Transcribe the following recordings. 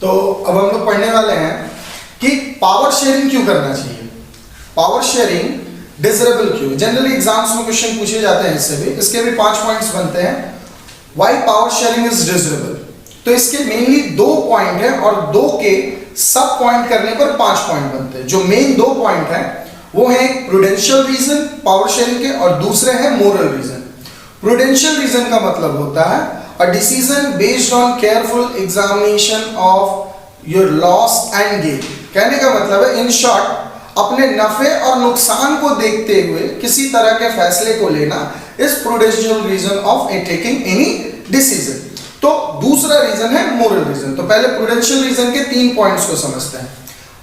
तो अब हम लोग पढ़ने वाले हैं कि पावर शेयरिंग क्यों करना चाहिए, पावर शेयरिंग डिजरेबल क्यों। जनरली एग्जाम्स में क्वेश्चन पूछे जाते हैं इससे भी, इसके भी 5 पॉइंट्स बनते हैं। Why power sharing is desirable, तो इसके मेनली 2 पॉइंट है और 2 के सब पॉइंट करने पर 5 पॉइंट बनते हैं। जो मेन 2 पॉइंट है वो है प्रूडेंशियल रीजन पावर शेयरिंग के और दूसरे है मोरल रीजन। प्रूडेंशियल रीजन का मतलब होता है a decision based on careful examination of your loss and gain. कहने का मतलब है इन शॉर्ट अपने नफे और नुकसान को देखते हुए किसी तरह के फैसले को लेना is prudential reason of taking any decision. तो दूसरा रीजन है मोरल रीजन। तो पहले प्रूडेंशियल रीजन के 3 पॉइंट्स को समझते हैं।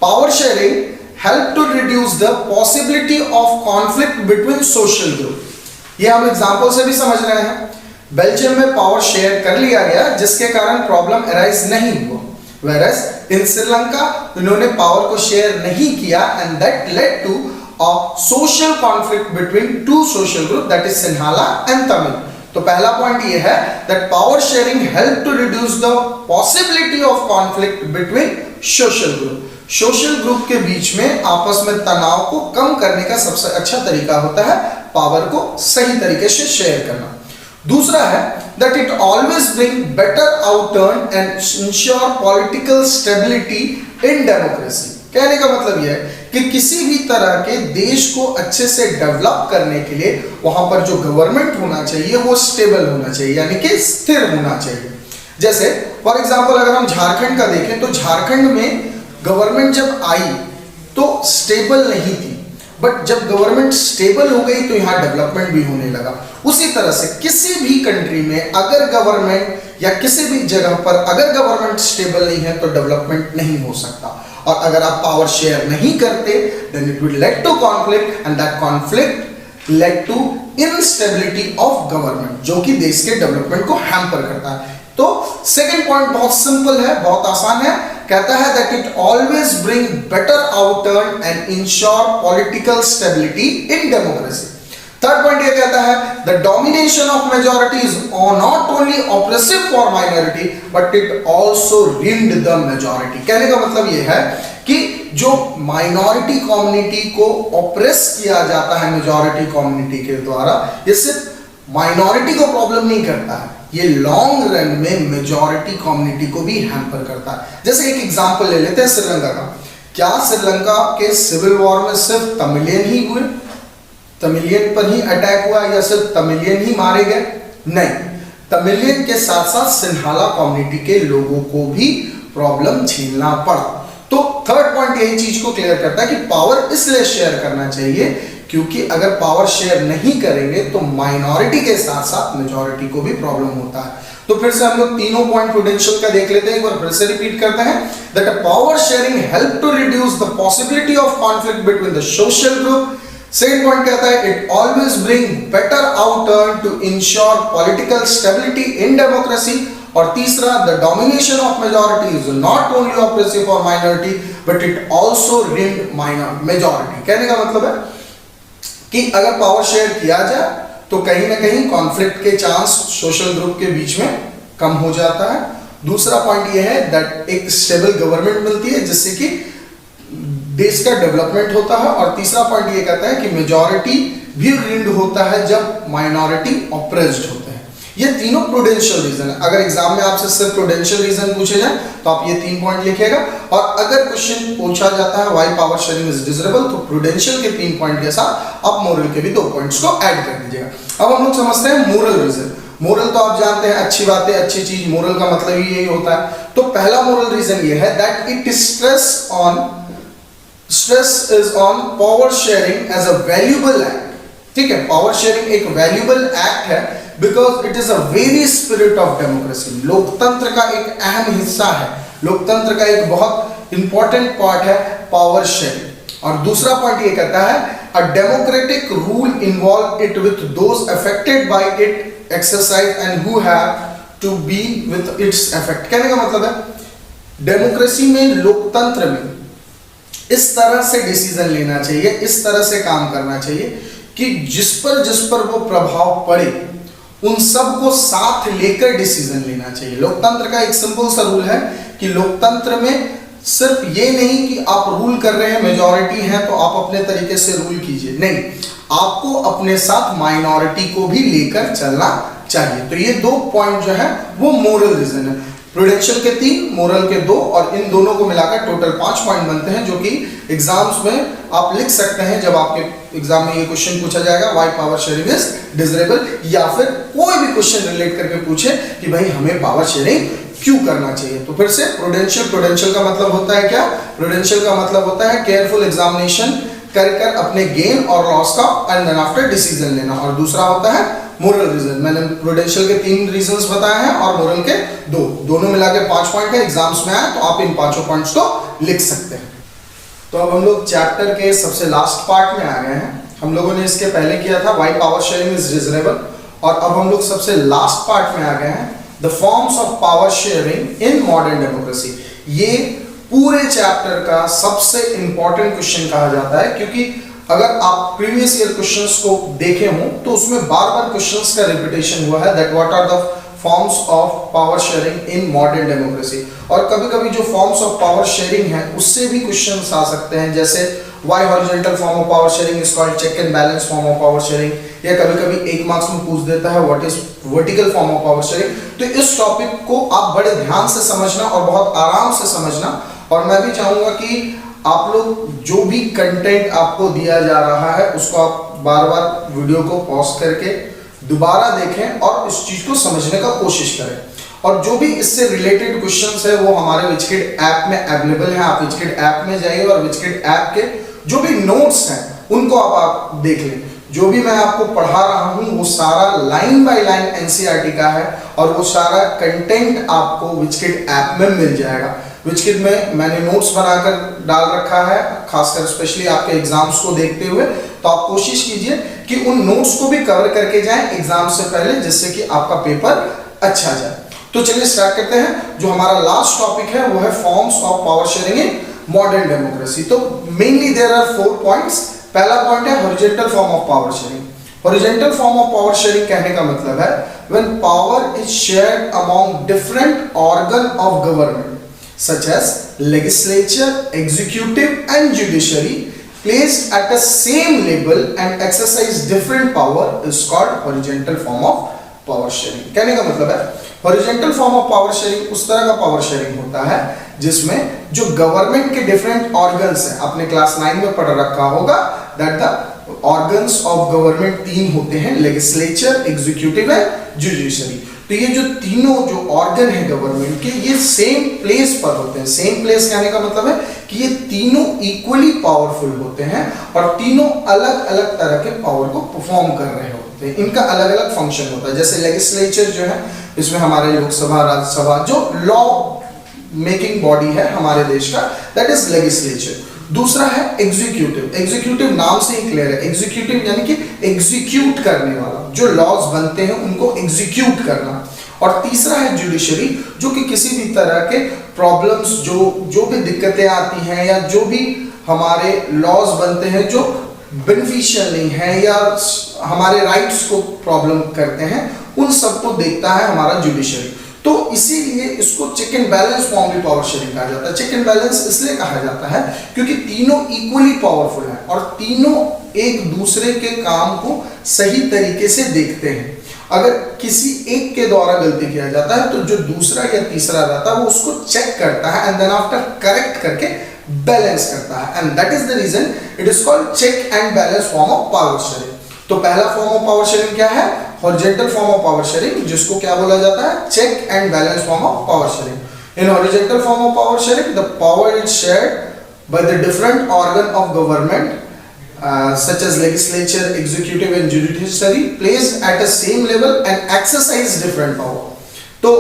Power sharing help to reduce the possibility of conflict between social group. ये हम एग्जांपल से भी समझ रहे हैं। बेल्जियम में पावर शेयर कर लिया गया जिसके कारण प्रॉब्लम अराइज नहीं हुआ, whereas in श्रीलंका इन्होंने पावर को शेयर नहीं किया and that led to a social conflict between 2 social group, that is Sinhala and Tamil। तो पहला पॉइंट ये है that power sharing help to reduce the possibility of conflict between social group। Social group के बीच में आपस में तनाव को कम करने का सबसे अच्छा तरीका होता है पावर को सही तरीके से शेयर करना। दूसरा है that it always bring better outturn and ensure political stability in democracy। कहने का मतलब यह है कि किसी भी तरह के देश को अच्छे से डेवलप करने के लिए वहां पर जो गवर्नमेंट होना चाहिए वो स्टेबल होना चाहिए, यानी कि स्थिर होना चाहिए। जैसे फॉर एग्जांपल अगर हम झारखंड का देखें तो झारखंड में गवर्नमेंट जब आई तो स्टेबल नहीं थी, बट जब गवर्नमेंट स्टेबल हो गई तो यहाँ डेवलपमेंट भी होने लगा। उसी तरह से किसी भी कंट्री में अगर गवर्नमेंट या किसी भी जगह पर अगर गवर्नमेंट स्टेबल नहीं है तो डेवलपमेंट नहीं हो सकता। और अगर आप पावर शेयर नहीं करते then it will lead to conflict and that conflict lead to instability of government, जो कि देश के डेवलपमेंट को हैम्पर करता है। तो सेकंड पॉइंट बहुत सिंपल है, बहुत आसान है, कहता है that it always bring better outturn and ensure political stability in democracy। Third point ये कहता है the domination of majority is not only oppressive for minority but it also ruined the majority। कहने का मतलब ये है कि जो माइनॉरिटी कम्युनिटी को ऑप्रेस किया जाता है मेजॉरिटी कम्युनिटी के द्वारा, ये सिर्फ माइनॉरिटी को प्रॉब्लम नहीं करता है, ये लॉन्ग रन में मेजॉरिटी कम्युनिटी को भी हैम्पर करता है। जैसे एक एग्जांपल ले लेते हैं श्रीलंका का। क्या श्रीलंका के सिविल वॉर में सिर्फ तमिलियन ही हुए, तमिलियन पर ही अटैक हुआ या सिर्फ तमिलियन ही मारे गए? नहीं, तमिलियन के साथ साथ सिन्हाला कम्युनिटी के लोगों को भी प्रॉब्लम झेलना पड़ा। तो थर्ड पॉइंट यही चीज को क्लियर करता है कि पावर इसलिए शेयर करना चाहिए क्योंकि अगर पावर शेयर नहीं करेंगे तो माइनॉरिटी के साथ साथ मेजॉरिटी को भी प्रॉब्लम होता है। तो फिर से हम लोग तीनों पॉइंट प्रूडेंशियल का देख लेते हैं, एक बार फिर से रिपीट करते हैं that power sharing help to reduce the possibility of conflict between the social group. Second point कहता है it always bring better outturn to ensure political stability in democracy. और तीसरा the domination of majority is not only oppressive for minority but it also ruined majority. कहने का मतलब है कि अगर पावर शेयर किया जाए तो कहीं ना कहीं कॉन्फ्लिक्ट के चांस सोशल ग्रुप के बीच में कम हो जाता है। दूसरा पॉइंट यह है दैट एक स्टेबल गवर्नमेंट मिलती है जिससे कि देश का डेवलपमेंट होता है। और तीसरा पॉइंट यह कहता है कि मेजॉरिटी भी रिंड होता है जब माइनॉरिटी ऑप्रेस्ड होते हैं। ये तीनों प्रूडेंशियल रीजन है। अगर एग्जाम में आपसे सिर्फ प्रूडेंशियल रीजन पूछे जाए तो आप ये 3 पॉइंट लिखिएगा। और अगर क्वेश्चन पूछा जाता है why power sharing is desirable तो प्रूडेंशियल के 3 पॉइंट के साथ आप मोरल के भी 2 पॉइंट्स को ऐड कर दीजिएगा। अब हम लोग समझते हैं मोरल रीजन। मोरल तो आप जानते हैं अच्छी बात है, अच्छी चीज, मोरल का मतलब ही यही होता है। तो पहला मोरल रीजन ये है that it stress is on power sharing as a valuable act. ठीक है, पावर शेयरिंग एक वैल्यूएबल एक्ट है because it is a very spirit of democracy. लोकतंत्र का एक अहम हिस्सा है, लोकतंत्र का एक बहुत इंपॉर्टेंट पार्ट है पावर शेयरिंग। और दूसरा पॉइंट ये कहता है a democratic rule involve it with those affected by it exercise and who have to be with its effect. कहने का मतलब है डेमोक्रेसी में, लोकतंत्र में इस तरह से डिसीजन लेना चाहिए, इस तरह से काम करना चाहिए कि जिस पर वो प्रभाव पड़े उन सब को साथ लेकर डिसीजन लेना चाहिए। लोकतंत्र का एक सिंपल सा रूल है कि लोकतंत्र में सिर्फ ये नहीं कि आप रूल कर रहे हैं, मेजॉरिटी है तो आप अपने तरीके से रूल कीजिए, नहीं, आपको अपने साथ माइनॉरिटी को भी लेकर चलना चाहिए। तो ये 2 पॉइंट जो है वो मोरल रीजन है। प्रूडेंशियल के 3, मोरल के 2, और इन दोनों को मिलाकर टोटल 5 पॉइंट बनते हैं, जो कि एग्जाम्स में आप लिख सकते हैं। जब आपके एग्जाम में ये क्वेश्चन पूछा जाएगा why power sharing is desirable, या फिर कोई भी क्वेश्चन रिलेट करके पूछे कि भाई हमें पावर शेयरिंग क्यों करना चाहिए। तो फिर से प्रूडेंशियल का मतलब होता है क्या? प्रूडेंशियल का मतलब होता है केयरफुल एग्जामिनेशन कर अपने गेन और लॉस का एंड देन आफ्टर डिसीजन लेना। और दूसरा होता है मोरल रीजन। मैंने प्रूडेंशियल के 3 रीजंस बताए हैं और मोरल के 2, दोनों मिला के 5 पॉइंट है। एग्जाम्स में आए तो आप इन 5 पॉइंट्स को लिख सकते हैं। तो अब हम लोग चैप्टर के सबसे लास्ट पार्ट में आ गए हैं। हम लोगों ने इसके पहले किया था why power sharing is desirable, और अब हम लोग सबसे लास्ट पार्ट में आ गए हैं the forms of power sharing in modern democracy. ये पूरे चैप्टर का सबसे इंपॉर्टेंट क्वेश्चन कहा जाता है, क्योंकि अगर आप प्रीवियस ईयर क्वेश्चंस को देखे हों तो उसमें बार बार क्वेश्चंस का रिपीटेशन हुआ है that what are the forms of power sharing in modern democracy. और कभी कभी जो फॉर्म्स ऑफ पावर शेयरिंग है उससे भी क्वेश्चंस आ सकते हैं, जैसे why horizontal form of power sharing is called check and balance form of power sharing, या कभी कभी 1 मार्क्स में पूछ देता है what is vertical form of power sharing. तो इस टॉपिक को आप बड़े ध्यान से समझना और बहुत आराम से समझना, और मैं भी चाहूंगा कि आप लोग जो भी कंटेंट आपको दिया जा रहा है उसको आप बार बार वीडियो को पॉज करके दोबारा देखें और इस चीज को समझने का कोशिश करें। और जो भी इससे रिलेटेड क्वेश्चंस है वो हमारे विचकिड ऐप में अवेलेबल है। आप विचकिड ऐप में जाइए और विचकिड ऐप के जो भी नोट्स हैं उनको आप देख लें। जो भी मैं आपको पढ़ा रहा हूं वो सारा लाइन बाय लाइन एनसीईआरटी का है, और वो सारा कंटेंट आपको विचकिड ऐप में मिल जाएगा। विचकिड में मैंने नोट्स बनाकर डाल रखा है, खासकर स्पेशली आपके एग्जाम्स को देखते हुए। तो आप कोशिश कीजिए कि उन नोट्स को भी कवर करके जाएं एग्जाम से पहले, जिससे कि आपका पेपर अच्छा जाए। तो चलिए स्टार्ट करते हैं। जो हमारा लास्ट टॉपिक है वो है forms of power sharing in modern democracy. तो मेनली देयर आर 4 पॉइंट्स। पहला पॉइंट है horizontal form of power sharing. Horizontal form of power sharing कहने का मतलब है when power is shared among different organ of government such as legislature, executive and judiciary placed at the same level and exercise different power is called horizontal form of power sharing। कहने का मतलब है horizontal form of power sharing उस तरह का power sharing होता है जिसमें जो गवर्नमेंट के डिफरेंट ऑर्गन्स हैं, आपने क्लास 9 में पढ़ रखा होगा that the organs of government 3 होते हैं, लेजिस्लेचर, एग्जीक्यूटिव एंड जुडिशरी। तो ये जो तीनों जो ऑर्गन है गवर्नमेंट के, ये सेम प्लेस पर होते हैं। सेम प्लेस कहने का मतलब है कि ये तीनों इक्वली पावरफुल होते हैं और तीनों अलग अलग तरह के पावर को परफॉर्म कर रहे होते हैं। इनका अलग अलग फंक्शन होता है। जैसे लेजिस्लेचर जो है, इसमें हमारे लोकसभा, राज्यसभा, जो लॉ मेकिंग बॉडी है हमारे देश का, दैट इज लेजिस्लेचर। दूसरा है एग्जीक्यूटिव। एग्जीक्यूटिव नाम से ही क्लियर है, एग्जीक्यूटिव यानी कि एग्जीक्यूट करने वाला, जो लॉज बनते हैं उनको एग्जीक्यूट करना। और तीसरा है जुडिशरी, जो कि किसी भी तरह के प्रॉब्लम्स, जो भी दिक्कतें आती हैं या जो भी हमारे लॉज बनते हैं जो बेनिफिशियल नहीं है या हमारे राइट्स को प्रॉब्लम करते हैं, उन सबको देखता है हमारा जुडिशरी। तो इसीलिए इसको चेक एंड बैलेंस फॉर्म भी पावर शेयरिंग कहा जाता है। चेक एंड बैलेंस इसलिए कहा जाता है क्योंकि तीनों इक्वली पावरफुल हैं और तीनों एक दूसरे के काम को सही तरीके से देखते हैं। अगर किसी एक के द्वारा गलती किया जाता है तो जो दूसरा या तीसरा रहता है वो उसको चेक करता है एंड देन आफ्टर करेक्ट करके बैलेंस करता है, and that is the reason it is called check and balance form of power sharing. तो पहला फॉर्म ऑफ पावर शेयरिंग क्या है? Horizontal form of power sharing, जिसको क्या बोला जाता है? Check and balance form of power sharing. In horizontal form of power sharing the power is shared by the different organ of government such as legislature, executive and judiciary placed at the same level and exercise different power। तो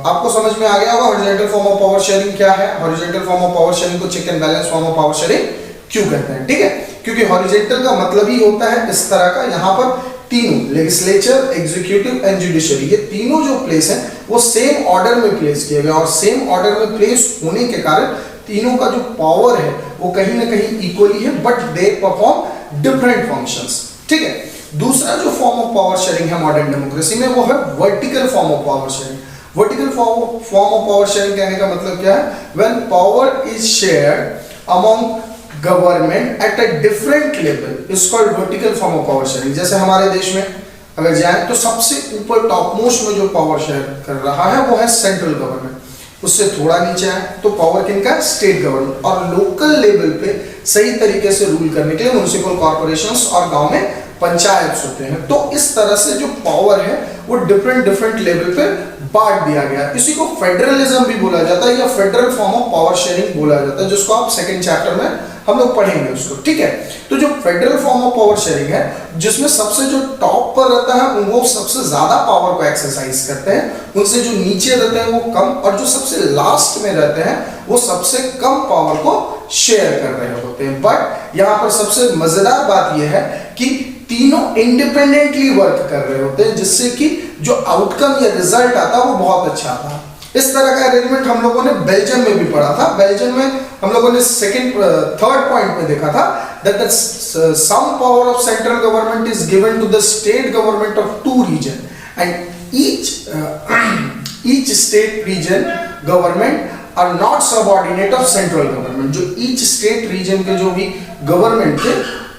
आपको समझ में आ गया होगा horizontal form of power sharing क्या है। Horizontal form of power sharing को check and balance form of power sharing क्यों कहते हैं? ठीक है, क्योंकि हॉरिजॉन्टल का मतलब ही होता है इस तरह का, यहाँ पर तीनों लेजिस्लेचर, एग्जीक्यूटिव एंड जुडिशरी, ये तीनों जो प्लेस है वो सेम ऑर्डर में प्लेस किए गए और सेम ऑर्डर में प्लेस होने के कारण तीनों का जो पावर है वो कहीं ना कहीं इक्वली है, but they perform different functions. ठीक है, दूसरा जो फॉर्म ऑफ पावर शेयरिंग है मॉडर्न डेमोक्रेसी में, वो है vertical form of power sharing. Vertical form of power sharing कहने का मतलब क्या है? When power is shared among government at a different level is called vertical form of power sharing. जैसे हमारे देश में अगर जाए तो सबसे ऊपर टॉप मोस्ट में जो पावर शेयर कर रहा है वो है सेंट्रल गवर्नमेंट, उससे थोड़ा नीचे है तो पावर किनका? State government. और लोकल लेवल पे सही तरीके से रूल करने के लिए म्युनिसिपल कॉर्पोरेशंस और गांव में पंचायत होते हैं। तो इस तरह से जो पावर है वो डिफरेंट लेवल पे बांट दिया गया। इसी को फेडरलिज्म भी बोला जाता है या federal form of power sharing बोला जाता है, जिसको आप सेकंड चैप्टर में हम लोग पढ़ेंगे उसको, ठीक है। तो जो federal form of power sharing है, जिसमें सबसे जो टॉप पर रहता है वो सबसे ज्यादा पावर को एक्सरसाइज करते हैं, उनसे जो नीचे रहते हैं वो कम, और जो सबसे लास्ट में रहते हैं वो सबसे कम पावर को शेयर कर रहे होते हैं। बट यहाँ पर सबसे मजेदार बात यह है कि तीनों इंडिपेंडेंटली वर्क कर रहे होते हैं, जिससे कि जो आउटकम या रिजल्ट आता है वो बहुत अच्छा आता है। इस तरह का अरेंजमेंट हम लोगों ने बेल्जियम में भी पढ़ा था। बेल्जियम में हम लोगों ने थर्ड पॉइंट में देखा था that some power of central government is given to the state government of to region and each state region government are not subordinate of central government. जो ईच स्टेट रीजन के जो भी government थे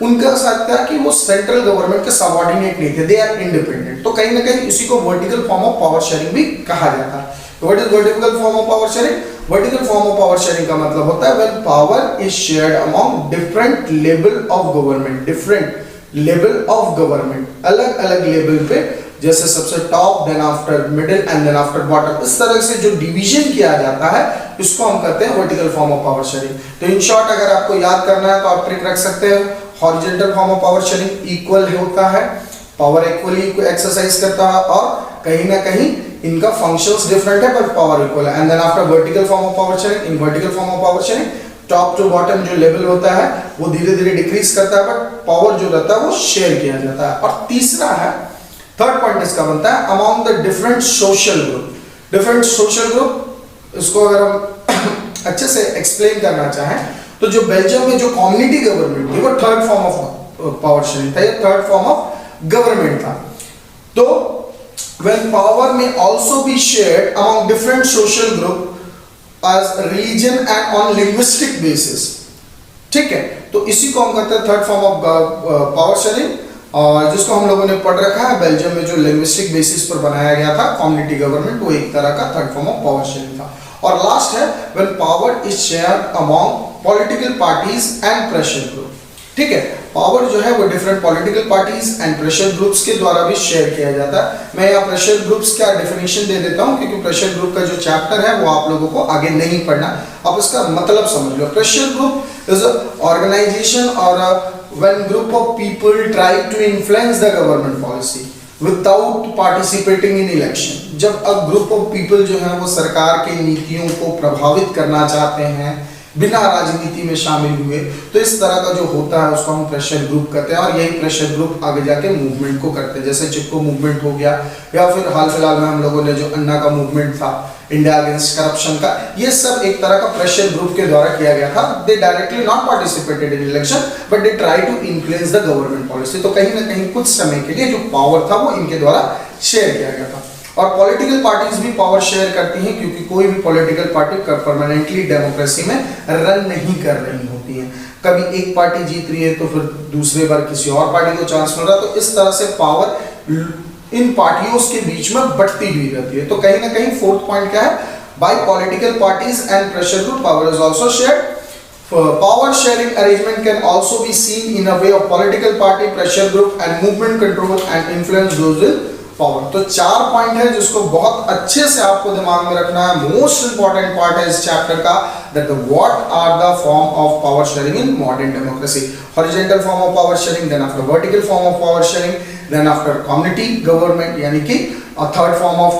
उनका साथ था कि वो सेंट्रल गवर्नमेंट के सबऑर्डिनेट नहीं थे, दे आर इंडिपेंडेंट। तो कहीं ना कहीं इसी को vertical form of power sharing भी कहा जाता है। What is vertical form of power sharing? Vertical form of power sharing का मतलब होता है when power is shared among different level of government, different level of government, अलग अलग लेवल पे, जैसे सबसे top, then after middle and then after bottom, इस तरह से जो डिवीजन किया जाता है इसको हम कहते हैं vertical form of power sharing. तो इन शॉर्ट अगर आपको याद करना है तो आप ट्रिक रख सकते हैं, horizontal form of power sharing equal होता है, पावर इक्वली एक्सरसाइज करता है, और कहीं ना कहीं इनका फंक्शंस डिफरेंट है बट पावर इक्वल है। And then after vertical form of power sharing, in vertical form of power sharing top to bottom जो लेवल होता है वो धीरे धीरे डिक्रीज करता है बट पावर जो रहता है वो शेयर किया जाता है। और तीसरा है, थर्ड पॉइंट इसका बनता है among the different social group. Different social group, इसको अगर हम अच्छे से एक्सप्लेन करना चाहें तो जो बेल्जियम में जो कम्युनिटी गवर्नमेंट थी वो third form of power sharing था, ये थर्ड फॉर्म ऑफ गवर्नमेंट था। तो when power may also be shared among different social group as religion and on linguistic basis, ठीक है। तो इसी को हम कहते हैं third form of power sharing, और जिसको हम लोगों ने पढ़ रखा है बेल्जियम में जो लिंग्विस्टिक बेसिस पर बनाया गया था कम्युनिटी गवर्नमेंट, वो एक तरह का third form of power sharing था। और लास्ट है when power is shared among political parties and pressure group, ठीक है। पावर जो है वो different political parties and pressure groups के द्वारा भी शेयर किया जाता है। मैं यहाँ प्रेशर ग्रुप्स का डेफिनेशन दे देता हूँ क्योंकि प्रेशर ग्रुप का जो चैप्टर है वो आप लोगों को आगे नहीं पढ़ना, आप इसका मतलब समझ लो। Pressure group is a organisation और when group of people try to influence the government policy without participating in election. जब अ ग्रुप ऑफ पीपल जो है वो सरकार के नीतियों को प्रभावित करना चाहते हैं बिना राजनीति में शामिल हुए, तो इस तरह का जो होता है उसको हम प्रेशर ग्रुप कहते हैं। और यही प्रेशर ग्रुप आगे जाके मूवमेंट को करते हैं, जैसे चिपको मूवमेंट हो गया, या फिर हाल फिलहाल में हम लोगों ने जो अन्ना का मूवमेंट था इंडिया अगेंस्ट करप्शन का, ये सब एक तरह का प्रेशर ग्रुप के द्वारा किया गया था। They directly not participated in election but they try to influence the government policy. तो कहीं ना कहीं कुछ समय के लिए जो पावर था वो इनके द्वारा शेयर किया गया था। और पॉलिटिकल पार्टीज भी पावर शेयर करती हैं क्योंकि कोई भी पॉलिटिकल पार्टी परमानेंटली डेमोक्रेसी में रन नहीं कर रही होती है। कभी एक पार्टी जीत रही है तो फिर दूसरे बार किसी और पार्टी को चांस मिल रहा है, तो इस तरह से पावर इन पार्टियों के बीच में बढ़ती हुई रहती है। तो कहीं ना कहीं फोर्थ पॉइंट क्या है, bye political parties and pressure group power is also shared. Power sharing arrangement can also be seen in a way of political party, pressure group and movement control and influence those with power। तो चार point है जिसको बहुत अच्छे से आपको दिमाग में रखना है। मोस्ट इंपॉर्टेंट पार्ट है इस चैप्टर का, that what are the form of power sharing in modern democracy। horizontal form of power sharing, then after vertical form of power sharing, then after community government, यानी कि a third form of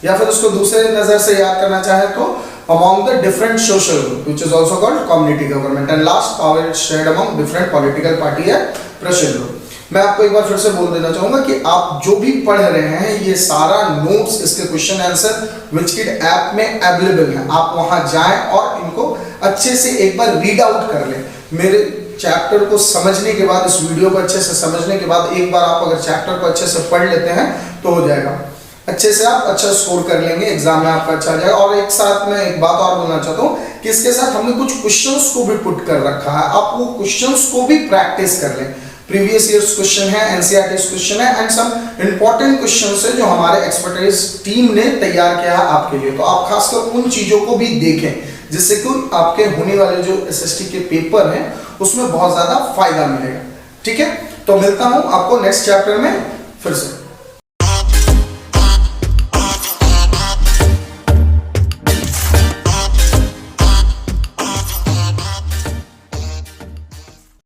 या फिर उसको दूसरे नजर से याद करना चाहे तो among the different social group which is also called community government, and last power is shared among different political party and pressure group। मैं आपको एक बार फिर से बोल देना चाहूंगा कि आप जो भी पढ़ रहे हैं ये सारा नोट्स, इसके क्वेश्चन आंसर विचकिड ऐप में अवेलेबल है, आप वहां जाएं और इनको अच्छे से एक बार रीड आउट कर लें। मेरे चैप्टर को समझने के बाद, इस वीडियो को अच्छे से समझने के बाद एक बार आप अगर चैप्टर को अच्छे से पढ़ लेते हैं तो हो जाएगा, अच्छे से आप अच्छा स्कोर कर लेंगे, एग्जाम में आपका अच्छा आ जाएगा। और एक साथ में एक बात और बोलना चाहता हूँ कि इसके साथ हमने कुछ क्वेश्चंस को भी पुट कर रखा है, आप वो क्वेश्चंस को भी प्रैक्टिस कर लें। प्रीवियस ईयर्स क्वेश्चन है, एनसीईआरटी क्वेश्चन है एंड सम इंपॉर्टेंट क्वेश्चंस है जो हमारे एक्सपर्टाइज टीम ने तैयार किया है आपके लिए। तो आप खासकर उन चीजों को भी देखें जिससे कि आपके होने वाले जो एसएसटी के पेपर हैं उसमें बहुत ज्यादा फायदा मिलेगा। ठीक है, तो मिलता हूं आपको नेक्स्ट चैप्टर में फिर से।